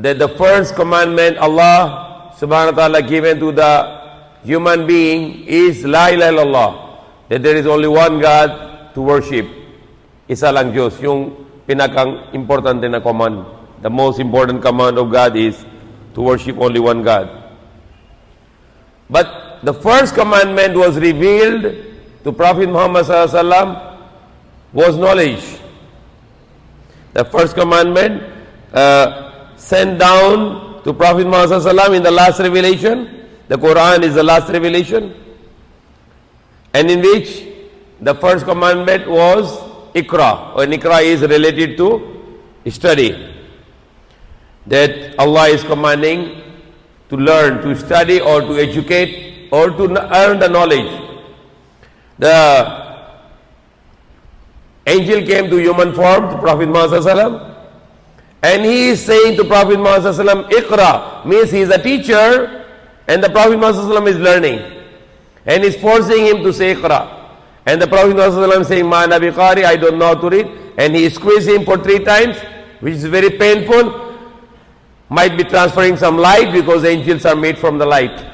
that the first commandment Allah subhanahu wa ta'ala given to the human being is La ilaha illallah, that there is only one God to worship. Isa lang Diyos, yung pinakang importante na command. The most important command of God is to worship only one God. But the first commandment was revealed to Prophet Muhammad sallallahu alaihi wasallam was knowledge. The first commandment sent down to Prophet Muhammad sallallahu alaihi wasallam in the last revelation. The Quran is the last revelation, and in which the first commandment was Iqra, and Iqra is related to study. That Allah is commanding to learn, to study, or to educate, or to earn the knowledge. The angel came to human form, to Prophet Muhammad sallallahu alaihi wasallam, and he is saying to Prophet Muhammad sallallahu alaihi wasallam, Iqra, means he is a teacher, and the Prophet Muhammad is learning, and is forcing him to say Iqra. And the Prophet Muhammad is saying, Ma nabi qari, I don't know how to read. And he squeezed him for 3 times, which is very painful. Might be transferring some light, because angels are made from the light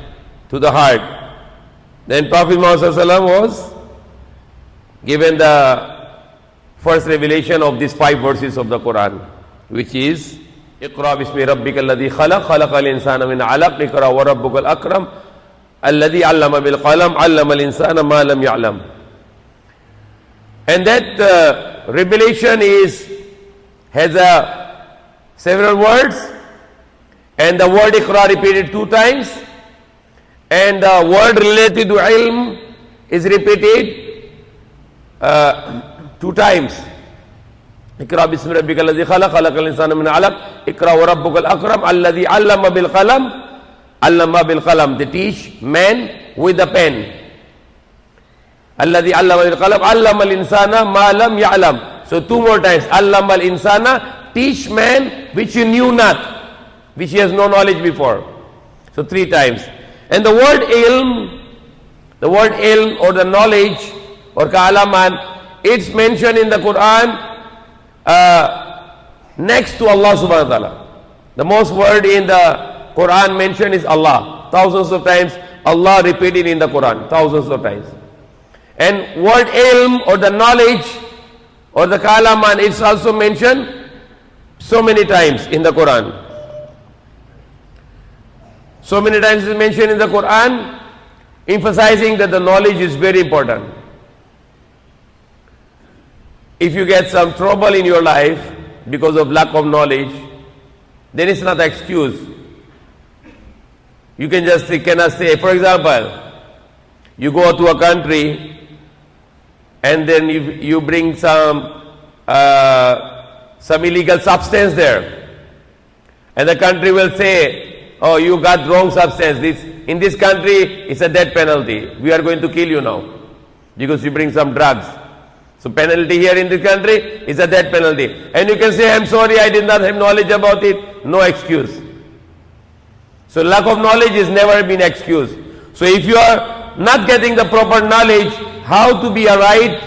to the heart. Then Prophet Muhammad was given the first revelation of these 5 verses of the Quran, which is Iqra bismi rabbika alladhi khalaq, khalaqal insana min alaq, Iqra wa rabbukal akram, alladhi allama bil qalam, allama al insana ma lam ya'lam. And that revelation has several words, and the word Iqra repeated 2 times, and the word related to ilm is repeated 2 times. Iqra bismi rabbika alladhi khalaq, khalaqal insana min alaq, Iqra wa rabbukal akram, alladhi allama bil qalam, allama bil qalam, to teach man with the pen. Alladhi allama bil qalam, allama al insana ma lam ya'lam. So 2 more times. Allama al insana, teach man which he knew not, which he has no knowledge before. So 3 times. And the word ilm or the knowledge or ka'alaman, it's mentioned in the Quran next to Allah subhanahu wa ta'ala. The most word in the Quran mentioned is Allah. Thousands of times Allah repeated in the Quran, thousands of times. And word ilm or the knowledge or the kalaman, it's also mentioned so many times in the Quran. So many times it's mentioned in the Quran, emphasizing that the knowledge is very important. If you get some trouble in your life because of lack of knowledge, then it's not an excuse. You cannot say, for example, you go to a country and then you bring some illegal substance there, and the country will say, oh, you got wrong substance. In this country, it's a death penalty. We are going to kill you now because you bring some drugs. So penalty here in this country is a death penalty. And you can say, I'm sorry, I did not have knowledge about it. No excuse. So lack of knowledge is never been excuse. So if you are not getting the proper knowledge, how to be a right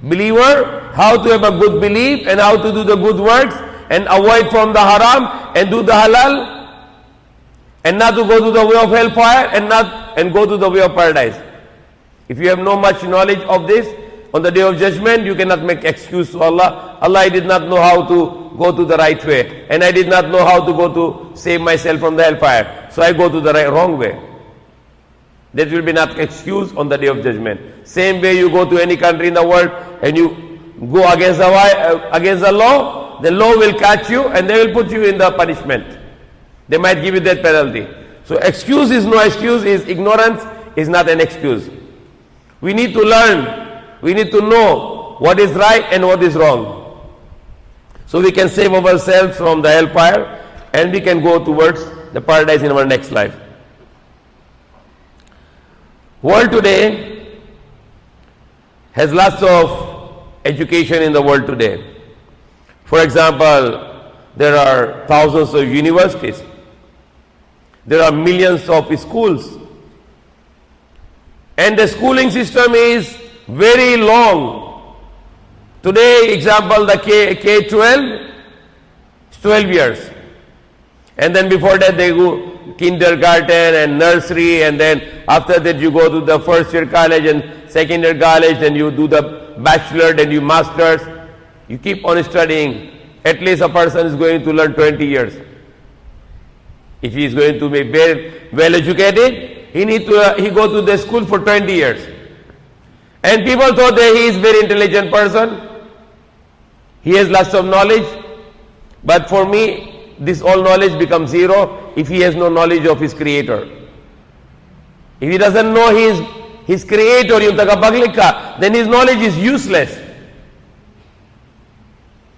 believer, how to have a good belief, and how to do the good works, and avoid from the haram, and do the halal, and not to go to the way of hellfire, and go to the way of paradise. If you have no much knowledge of this, on the day of judgment, you cannot make excuse to Allah. Allah, I did not know how to go to the right way, and I did not know how to go to save myself from the hellfire, so I go to the wrong way. That will be not excuse on the day of judgment. Same way you go to any country in the world and you go against the law, the law will catch you and they will put you in the punishment. They might give you that penalty. So excuse is no excuse, ignorance is not an excuse. We need to learn. We need to know what is right and what is wrong, so we can save ourselves from the hellfire and we can go towards the paradise in our next life. World today has lots of education in the world today. For example, there are thousands of universities. There are millions of schools. And the schooling system is very long. Today, example, the K-12 is 12 years. And then before that they go kindergarten and nursery, and then after that you go to the first year college and second year college, then you do the bachelor, then you masters. You keep on studying. At least a person is going to learn 20 years. If he is going to be very well educated, he go to the school for 20 years. And people thought that he is very intelligent person. He has lots of knowledge. But for me, this all knowledge becomes zero if he has no knowledge of his creator. If he doesn't know his creator, then his knowledge is useless.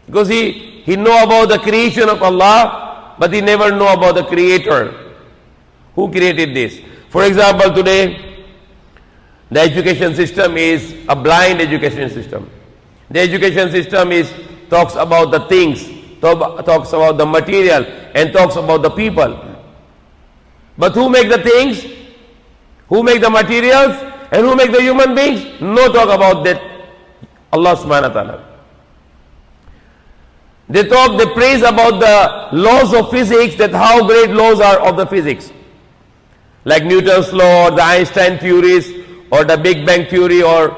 Because he know about the creation of Allah, but he never know about the creator. Who created this? For example, today, the education system is a blind education system. The education system talks about the things, talks about the material, and talks about the people. But who make the things? Who make the materials? And who make the human beings? No talk about that. Allah subhanahu wa ta'ala. They praise about the laws of physics, that how great laws are of the physics. Like Newton's law, or the Einstein theories, or the Big Bang theory, or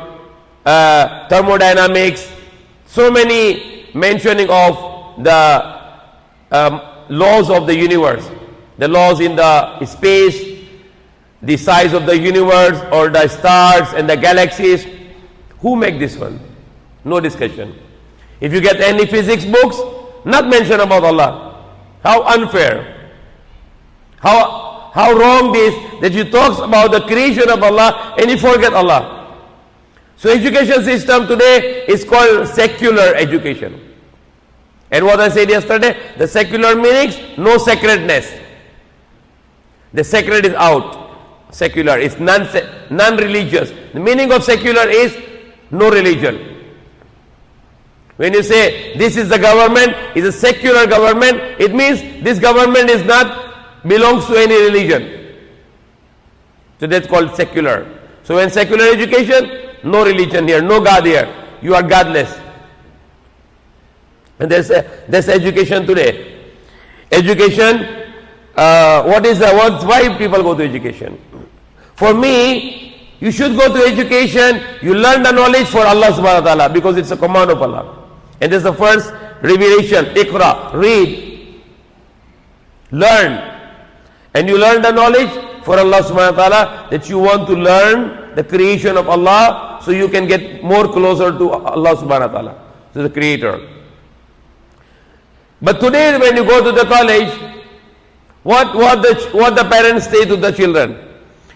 thermodynamics. So many mentioning of the laws of the universe. The laws in the space, the size of the universe, or the stars and the galaxies. Who make this one? No discussion. If you get any physics books, not mention about Allah. How unfair. How wrong this, that you talk about the creation of Allah and you forget Allah. So education system today is called secular education. And what I said yesterday, the secular meanings, no sacredness. The sacred is out. Secular is non-religious. The meaning of secular is no religion. When you say this is the government, is a secular government, it means this government is not belongs to any religion. So that's called secular. So when secular education, no religion here, no God here. You are godless. And that's education today. Education, why people go to education? For me, you should go to education, you learn the knowledge for Allah subhanahu wa ta'ala, because it's a command of Allah. And this is the first revelation. Iqra, read, learn. And you learn the knowledge for Allah subhanahu wa ta'ala, that you want to learn the creation of Allah, so you can get more closer to Allah subhanahu wa ta'ala, to the creator. But today when you go to the college, what the parents say to the children?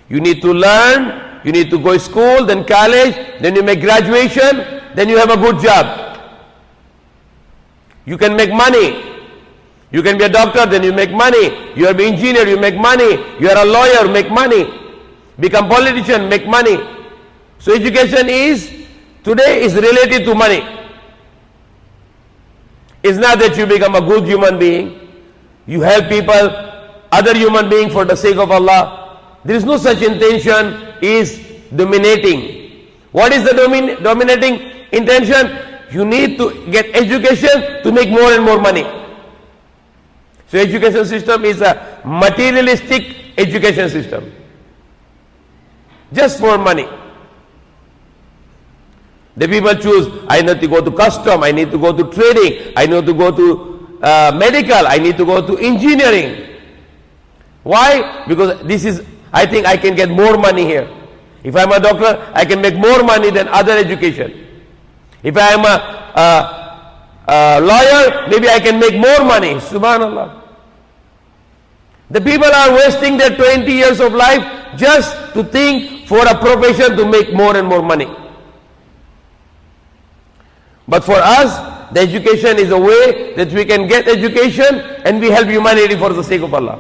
You need to learn, you need to go to school, then college, then you make graduation, then you have a good job. You can make money. You can be a doctor, then you make money. You are an engineer, you make money. You are a lawyer, make money. Become politician, make money. So education today is related to money. It's not that you become a good human being. You help people, other human beings for the sake of Allah. There is no such intention is dominating. What is the dominating intention? You need to get education to make more and more money. So education system is a materialistic education system. Just for money. The people choose, I need to go to custom, I need to go to trading, I need to go to medical, I need to go to engineering. Why? Because I think I can get more money here. If I'm a doctor, I can make more money than other education. If I am a lawyer, maybe I can make more money. Subhanallah. The people are wasting their 20 years of life just to think for a profession to make more and more money. But for us, the education is a way that we can get education and we help humanity for the sake of Allah.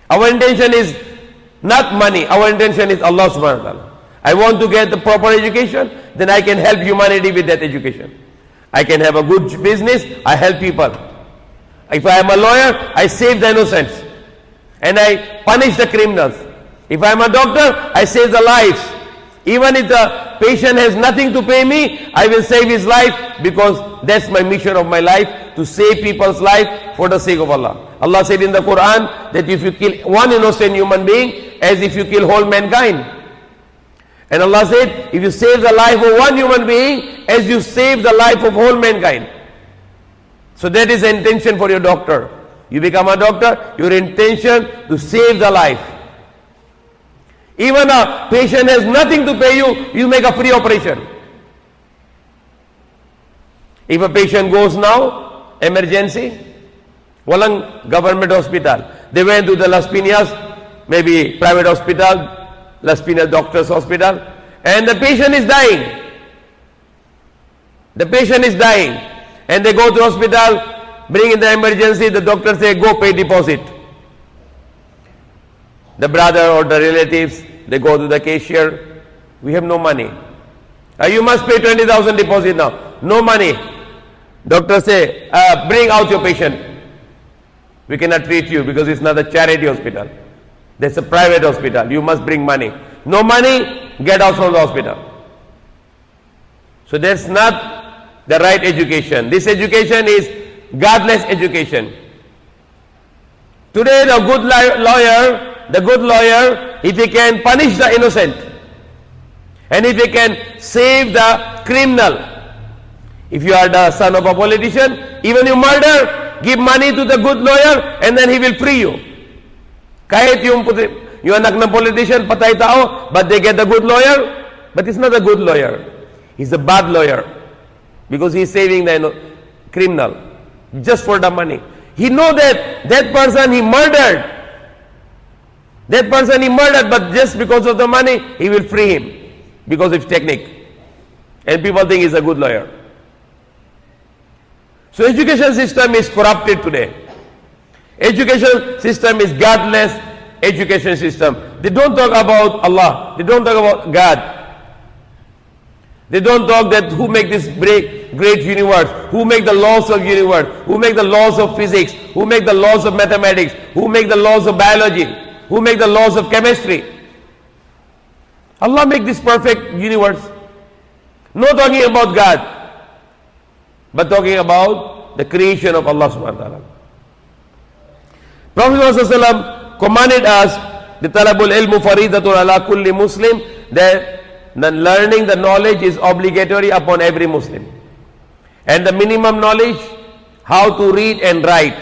Our intention is not money, our intention is Allah subhanahu wa ta'ala. I want to get the proper education, then I can help humanity with that education. I can have a good business, I help people. If I am a lawyer, I save the innocents and I punish the criminals. If I am a doctor, I save the lives. Even if the patient has nothing to pay me, I will save his life, because that's my mission of my life, to save people's life for the sake of Allah. Allah said in the Quran that if you kill one innocent human being, as if you kill whole mankind. And Allah said, if you save the life of one human being, as you save the life of whole mankind. So that is the intention for your doctor. You become a doctor, your intention to save the life. Even a patient has nothing to pay you, you make a free operation. If a patient goes now, emergency, walang government hospital, they went to the Las Piñas, maybe private hospital, Las Piñas Doctors Hospital, and the patient is dying. The patient is dying. And they go to hospital, bring in the emergency, the doctor say, go pay deposit. The brother or the relatives, they go to the cashier, we have no money. You must pay 20,000 deposit now. No money. Doctor say, bring out your patient. We cannot treat you because it's not a charity hospital. That's a private hospital. You must bring money. No money, get out from the hospital. So that's not the right education. This education is godless education. Today the good lawyer, if he can punish the innocent, and if he can save the criminal. If you are the son of a politician, even you murder, give money to the good lawyer, and then he will free you. Kahit yung anak ng politician, patay tao, but they get the good lawyer, but it's not a good lawyer. He's a bad lawyer, because he's saving the criminal, just for the money. He know that that person he murdered. That person he murdered, but just because of the money, he will free him, because it's technique. And people think he's a good lawyer. So education system is corrupted today. Education system is godless education system. They don't talk about Allah. They don't talk about God. They don't talk that who make this great universe, who make the laws of universe, who make the laws of physics, who make the laws of mathematics, who make the laws of biology, who make the laws of chemistry. Allah make this perfect universe. No talking about God, but talking about the creation of Allah subhanahu wa ta'ala. Prophet ﷺ commanded us, the talabul ilmu faridatun ala kulli Muslim, that the learning, the knowledge is obligatory upon every Muslim. And the minimum knowledge, how to read and write.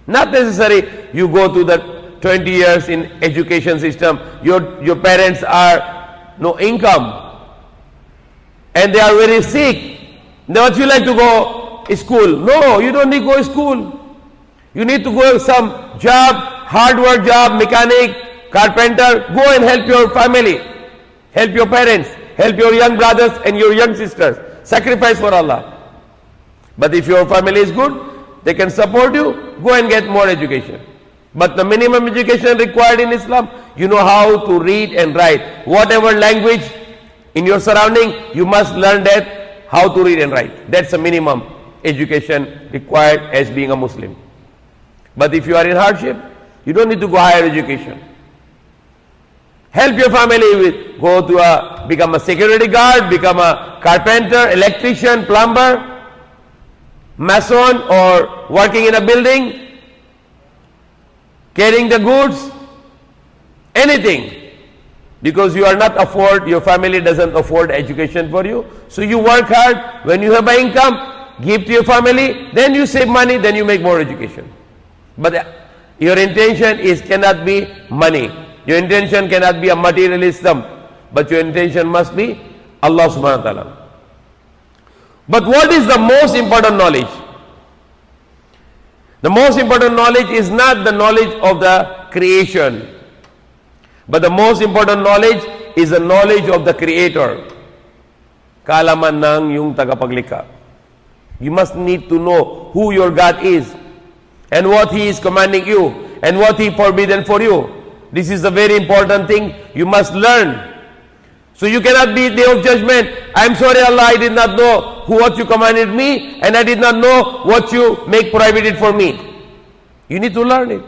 Not necessary you go to the 20 years in education system, your parents are no income, and they are very sick. Now what you like to go school? No, you don't need to go to school. You need to go some job, hard work job, mechanic, carpenter. Go and help your family, help your parents, help your young brothers and your young sisters. Sacrifice for Allah. But if your family is good, they can support you, go and get more education. But the minimum education required in Islam, you know how to read and write. Whatever language in your surrounding, you must learn that, how to read and write. That's the minimum education required as being a Muslim. But if you are in hardship, you don't need to go higher education. Help your family with, go to become a security guard, become a carpenter, electrician, plumber, mason, or working in a building, carrying the goods, anything. Because you are not afford, your family doesn't afford education for you. So you work hard, when you have an income, give to your family, then you save money, then you make more education. But your intention cannot be money. Your intention cannot be a materialism. But your intention must be Allah subhanahu wa ta'ala. But what is the most important knowledge? The most important knowledge is not the knowledge of the creation, but the most important knowledge is the knowledge of the Creator. Kaalaman ng yung tagapaglikha. You must need to know who your God is, and what He is commanding you, and what He forbidden for you. This is a very important thing you must learn. So you cannot be day of judgment. I'm sorry Allah, I did not know what you commanded me, and I did not know what you make prohibited for me. You need to learn it.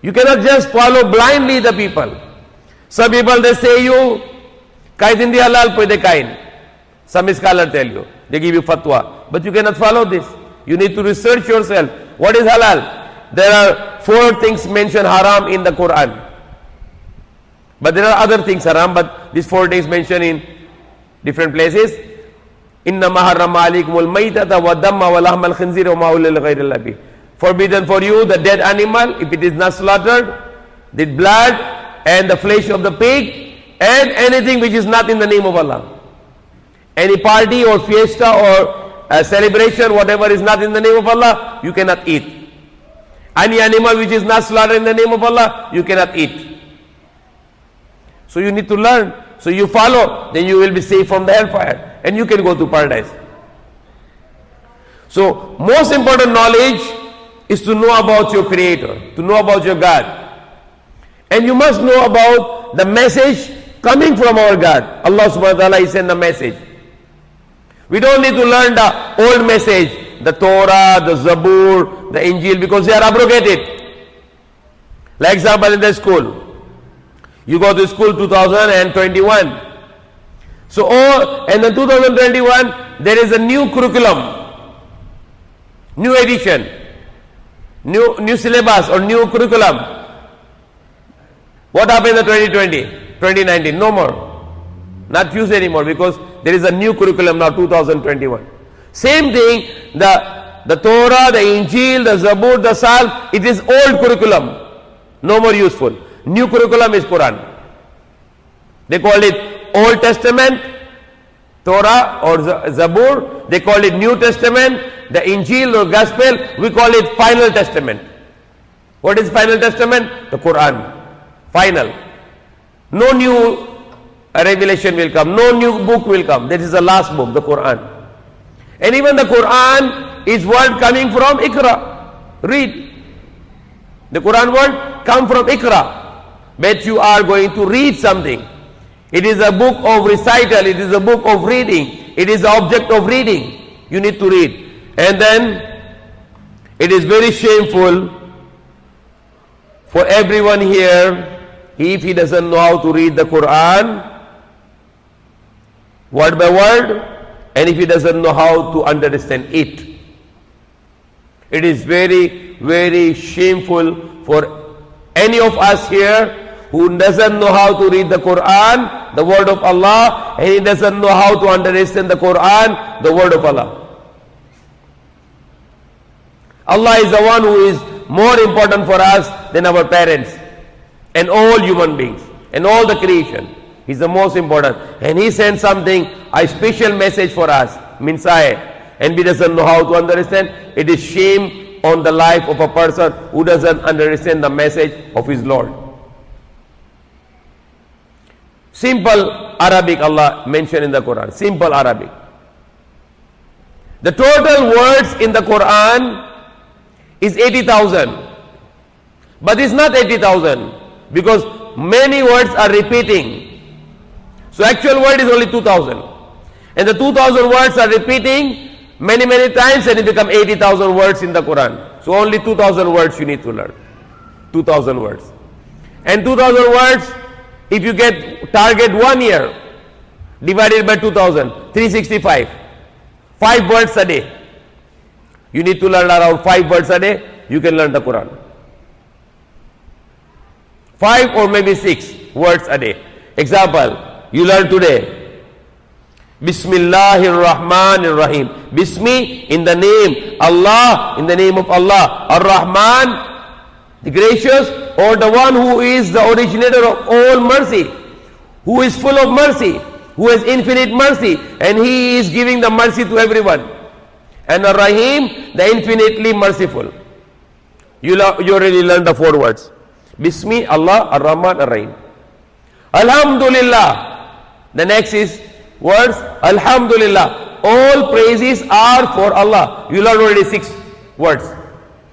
You cannot just follow blindly the people. Some people, they say you, kite in the halal, pwede kain. Some scholars tell you, they give you fatwa. But you cannot follow this. You need to research yourself. What is halal? There are 4 things mentioned haram in the Quran. But there are other things haram, but these 4 things mentioned in different places. إِنَّمَا حَرَّمَ عَلَيْكُمُ الْمَيْتَةَ وَالدَّمَّ وَلَحْمَ الْخِنْزِيرِ وَمَا أُهِلَّ لِغَيْرِ اللَّهِ بِهِ. Forbidden for you the dead animal, if it is not slaughtered, the blood and the flesh of the pig, and anything which is not in the name of Allah. Any party or fiesta or a celebration, whatever is not in the name of Allah, you cannot eat. Any animal which is not slaughtered in the name of Allah, you cannot eat. So you need to learn. So you follow, then you will be safe from the hellfire, and you can go to paradise. So most important knowledge is to know about your Creator, to know about your God. And you must know about the message coming from our God. Allah subhanahu wa ta'ala is sent the message. We don't need to learn the old message, the Torah, the Zabur, the Injil, because they are abrogated. Like example, in the school. You go to school 2021. So, and in 2021, there is a new curriculum, new edition, new syllabus or new curriculum. What happened in the 2020, 2019? No more. Not used anymore, because there is a new curriculum now, 2021. Same thing, the Torah, the Injil, the Zabur, the Psalm, it is old curriculum. No more useful. New curriculum is Quran. They call it Old Testament, Torah or Zabur. They call it New Testament. The Injil or Gospel, we call it Final Testament. What is Final Testament? The Quran. Final. No new revelation will come. No new book will come. That is the last book, the Quran. And even the Quran is word coming from Iqra. Read. The Quran word come from Iqra. But you are going to read something. It is a book of recital. It is a book of reading. It is the object of reading. You need to read. And then it is very shameful for everyone here if he doesn't know how to read the Quran word by word, and if he doesn't know how to understand it. It is very, very shameful for any of us here who doesn't know how to read the Quran, the word of Allah, and he doesn't know how to understand the Quran, the word of Allah. Allah is the one who is more important for us than our parents and all human beings and all the creation. He's the most important. And he sent something, a special message for us, Minsai, and we doesn't know how to understand. It is shame on the life of a person who doesn't understand the message of his Lord. Simple Arabic Allah mentioned in the Quran. Simple Arabic. The total words in the Quran is 80,000. But it's not 80,000, because many words are repeating. So actual word is only 2,000. And the 2,000 words are repeating many, many times, and it becomes 80,000 words in the Quran. So only 2,000 words you need to learn. 2,000 words. And 2,000 words, if you get target 1 year, divided by 2,000, 365. 5 words a day. You need to learn around 5 words a day, you can learn the Quran. 5 or maybe 6 words a day. Example, you learn today. Bismillahir Rahmanir Rahim. Bismi, in the name Allah, in the name of Allah. Ar-Rahman, the gracious, or the one who is the originator of all mercy, who is full of mercy, who has infinite mercy, and he is giving the mercy to everyone. And Ar-Rahim, the infinitely merciful. You already learned the 4 words. Bismi, Allah, Ar-Rahman, Ar-Rahim. Alhamdulillah. The next is words, Alhamdulillah. All praises are for Allah. You learned already 6 words.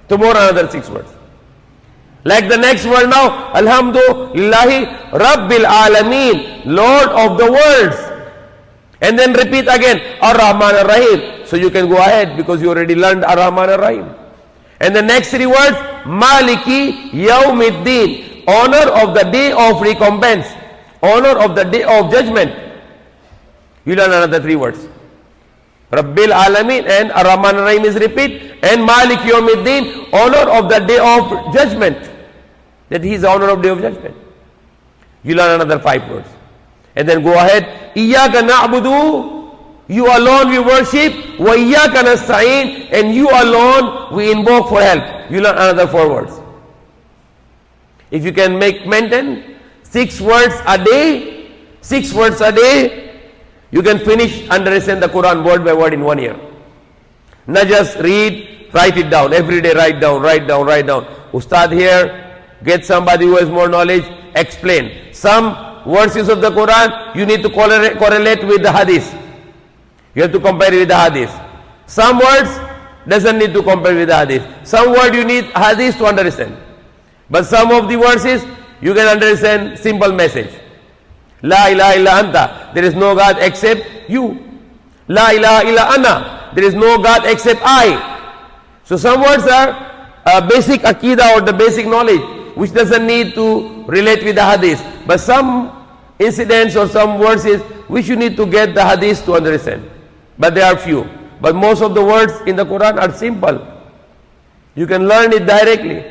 Tomorrow another 6 words. Like the next word now, Alhamdulillahi Rabbil Alameen, Lord of the worlds. And then repeat again, Ar-Rahman Ar-Rahim. So you can go ahead because you already learned Ar-Rahman Ar-Rahim. And the next 3 words, Maliki Yawmiddin, honor of the day of recompense. honor of the day of judgment. You learn another 3 words. Rabbil Alameen and Ar-Rahman Ar-Rahim is repeat, and Malik Yawmiddin, honor of the day of judgment. That he is the honor of day of judgment. You learn another 5 words. And then go ahead. Iyyaka na'budu, you alone we worship. Wa iyyaka nasta'in, and you alone we invoke for help. You learn another 4 words. If you can maintain 6 words a day, 6 words a day, you can finish understand the Quran word by word in 1 year. Not just read, write it down. Every day write down. Ustad here, get somebody who has more knowledge, explain. Some verses of the Quran you need to correlate with the hadith. You have to compare it with the hadith. Some words doesn't need to compare with the hadith. Some word you need hadith to understand. But some of the verses you can understand simple message. La ilaha illa anta, there is no God except you. La ilaha illa ana, there is no God except I. So some words are basic akida or the basic knowledge which doesn't need to relate with the hadith. But some incidents or some verses which you need to get the hadith to understand. But there are few. But most of the words in the Quran are simple. You can learn it directly,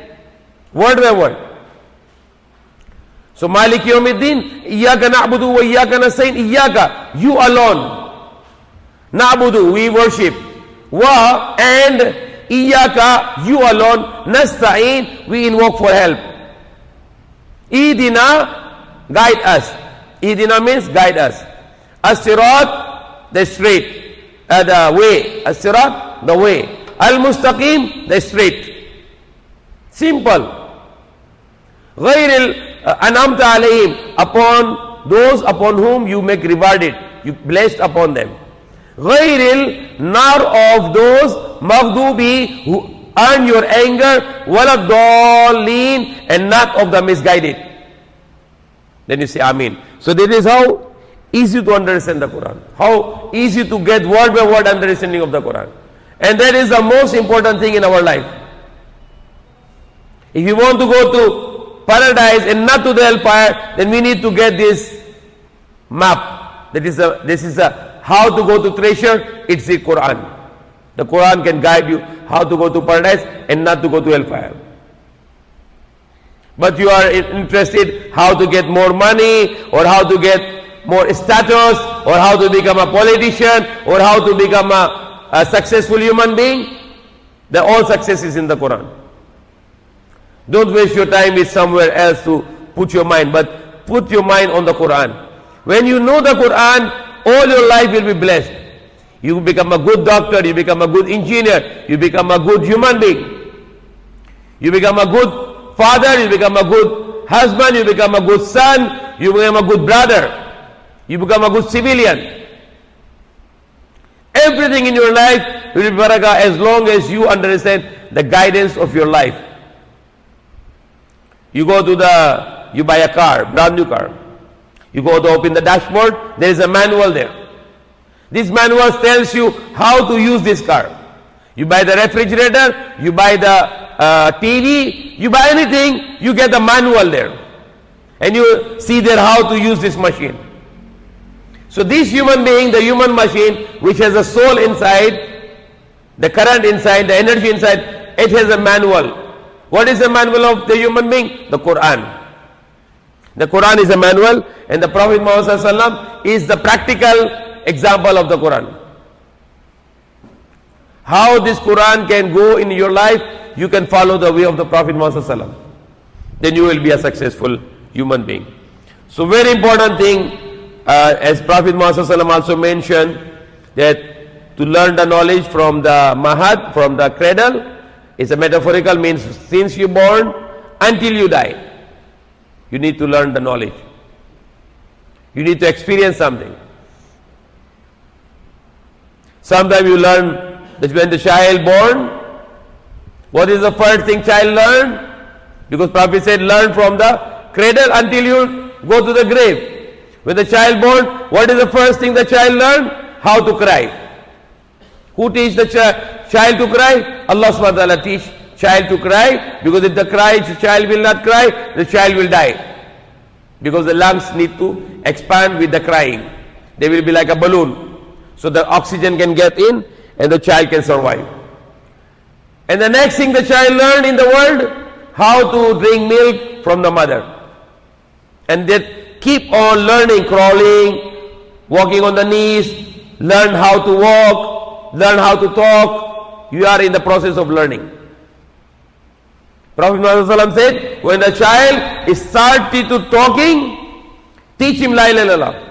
word by word. So Malik Yawmiddin, Iyyaka na'budu wa iyyaka nasta'in, Iyyaka, you alone. Na'budu, we worship. Wa, and Iyyaka, you alone. Nasta'in, we invoke for help. Idina, guide us. Idina means guide us. As-sirat, the straight, the way. As-sirat, the way. Al-mustaqim, the straight. Simple. Ghairil an'amta alayhim, upon those upon whom you make rewarded, you blessed upon them. Ghairil, nar of those maghdubi who earn your anger, waladallin, and not of the misguided. Then you say Amin. So that is how easy to understand the Quran, how easy to get word by word understanding of the Quran. And that is the most important thing in our life. If you want to go to paradise and not to the hellfire, then we need to get this map. This is how to go to treasure. It's the Quran. The Quran can guide you how to go to paradise and not to go to hellfire. But you are interested how to get more money, or how to get more status, or how to become a politician, or how to become a successful human being. All success is in the Quran. Don't waste your time with somewhere else to put your mind, but put your mind on the Quran. When you know the Quran, all your life will be blessed. You become a good doctor, you become a good engineer, you become a good human being. You become a good father, you become a good husband, you become a good son, you become a good brother, you become a good civilian. Everything in your life will be barakah as long as you understand the guidance of your life. You go to you buy a car, brand new car. You go to open the dashboard, there is a manual there. This manual tells you how to use this car. You buy the refrigerator, you buy the TV, you buy anything, you get the manual there. And you see there how to use this machine. So this human being, the human machine, which has a soul inside, the current inside, the energy inside, it has a manual. What is the manual of the human being? The Quran. The Quran is a manual, and the Prophet Muhammad ﷺ is the practical example of the Quran. How this Quran can go in your life, you can follow the way of the Prophet Muhammad ﷺ. Then you will be a successful human being. So very important thing, as Prophet Muhammad ﷺ also mentioned, that to learn the knowledge from the mahad, from the cradle, is a metaphorical means since you're born until you die. You need to learn the knowledge. You need to experience something. Sometimes you learn that when the child born, what is the first thing child learn? Because Prophet said learn from the cradle until you go to the grave. When the child born, what is the first thing the child learn? How to cry. Who teach the child to cry? Allah subhanahu wa ta'ala teach child to cry, because if the child will not cry, the child will die. because the lungs need to expand with the crying. They will be like a balloon. So the oxygen can get in and the child can survive. And the next thing the child learned in the world, how to drink milk from the mother. And they keep on learning, crawling, walking on the knees, learn how to walk, learn how to talk. You are in the process of learning. Prophet Muhammad said, when the child is started to talking, teach him La ilaha illallah.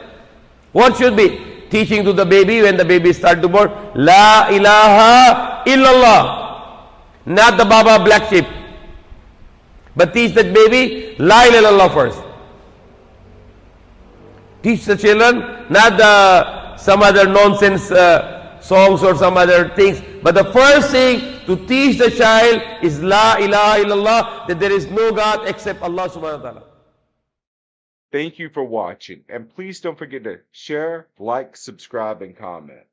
What should be? Teaching to the baby when the baby starts to born, La ilaha illallah. Not the Baba black sheep. But teach that baby La ilaha illallah first. Teach the children, not some other nonsense songs or some other things. But the first thing to teach the child is La ilaha illallah, that there is no God except Allah subhanahu wa ta'ala. Thank you for watching, and please don't forget to share, like, subscribe, and comment.